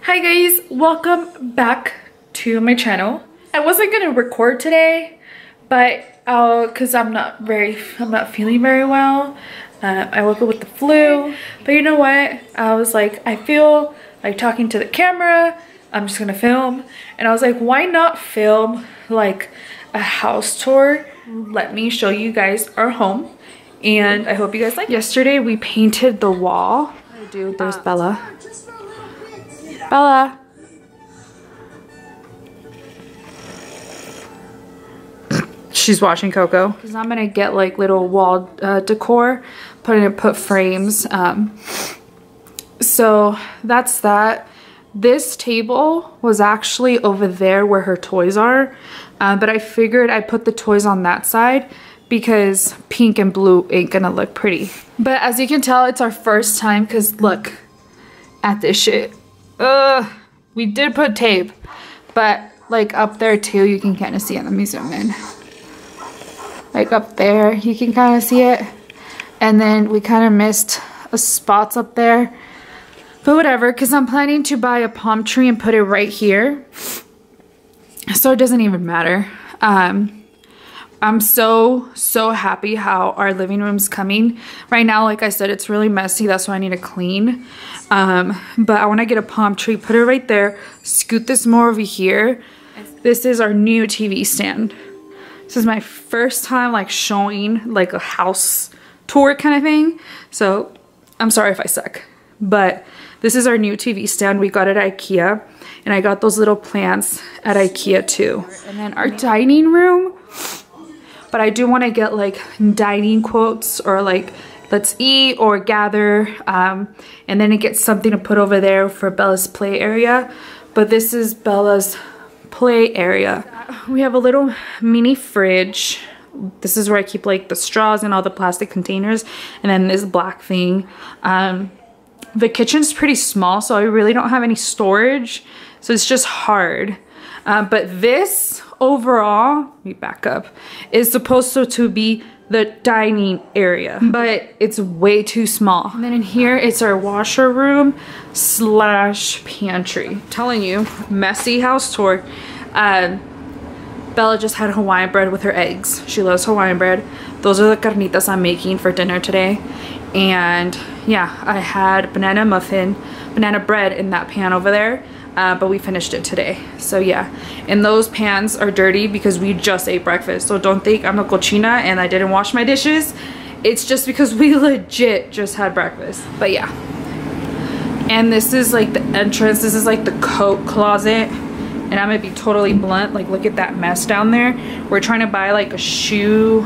Hi guys, welcome back to my channel. I wasn't gonna record today, but cause I'm not feeling very well. I woke up with the flu, but you know what? I was like, I feel like talking to the camera. I'm just gonna film, and I was like, why not film like a house tour? Let me show you guys our home, and I hope you guys like it. Yesterday we painted the wall. Dude, there's Bella. Bella. She's watching Coco. Cause I'm gonna get like little wall decor, put frames. So that's that. This table was actually over there where her toys are, but I figured I'd put the toys on that side because pink and blue ain't gonna look pretty. But as you can tell, it's our first time, cause look at this shit. We did put tape, but like up there too, you can kind of see it. Let me zoom in. Like up there, you can kind of see it. And then we kind of missed a spots up there. But whatever, because I'm planning to buy a palm tree and put it right here. So it doesn't even matter. I'm so happy how our living room's coming. Right now, like I said, it's really messy. That's why I need to clean. But I want to get a palm tree, put it right there, scoot this more over here. This is our new TV stand. This is my first time like showing like a house tour kind of thing. So I'm sorry if I suck. But this is our new TV stand. We got it at IKEA. And I got those little plants at IKEA too. And then our dining room. But I do want to get like dining quotes or like let's eat or gather. And then it gets something to put over there for Bella's play area. But this is Bella's play area. We have a little mini fridge. This is where I keep like the straws and all the plastic containers. And then this black thing. The kitchen's pretty small, so I really don't have any storage. So it's just hard. But this overall, let me back up, is supposed to be the dining area, but it's way too small. And then in here, it's our washer room slash pantry. I'm telling you, messy house tour. Bella just had Hawaiian bread with her eggs. She loves Hawaiian bread. Those are the carnitas I'm making for dinner today. And yeah, I had banana bread in that pan over there. But we finished it today. So yeah, and those pans are dirty because we just ate breakfast. So don't think I'm a cochina and I didn't wash my dishes. It's just because we legit just had breakfast. But yeah. And this is like the entrance. This is like the coat closet. And I'm gonna be totally blunt. Like look at that mess down there. We're trying to buy like a shoe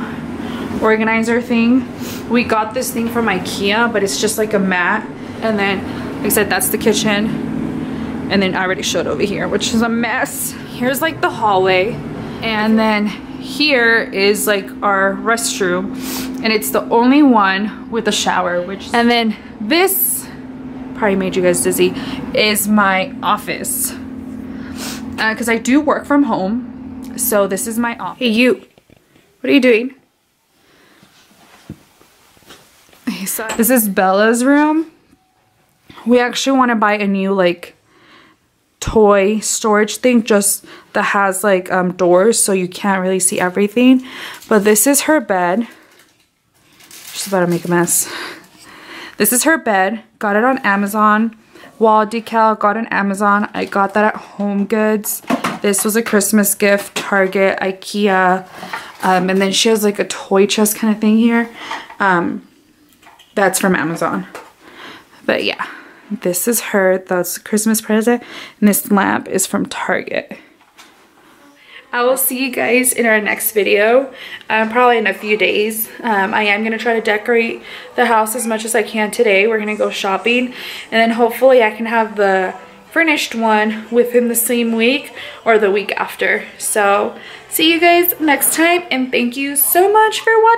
organizer thing. We got this thing from IKEA, but it's just like a mat. And then, like I said, that's the kitchen. And then I already showed over here, which is a mess. Here's like the hallway. And then here is like our restroom. And it's the only one with a shower, and then this, probably made you guys dizzy, is my office. Cause I do work from home. So this is my office. Hey you, what are you doing? This is Bella's room. We actually want to buy a new like toy storage thing just that has like doors so you can't really see everything. But this is her bed. She's about to make a mess. This is her bed. Got it on Amazon. Wall decal, got on Amazon. I got that at Home Goods. This was a Christmas gift, Target, IKEA. And then she has like a toy chest kind of thing here. That's from Amazon. But yeah. This is her, that's a Christmas present, and this lamp is from Target. I will see you guys in our next video, probably in a few days. I am going to try to decorate the house as much as I can today. We're going to go shopping, and then hopefully I can have the furnished one within the same week or the week after. So, see you guys next time, and thank you so much for watching.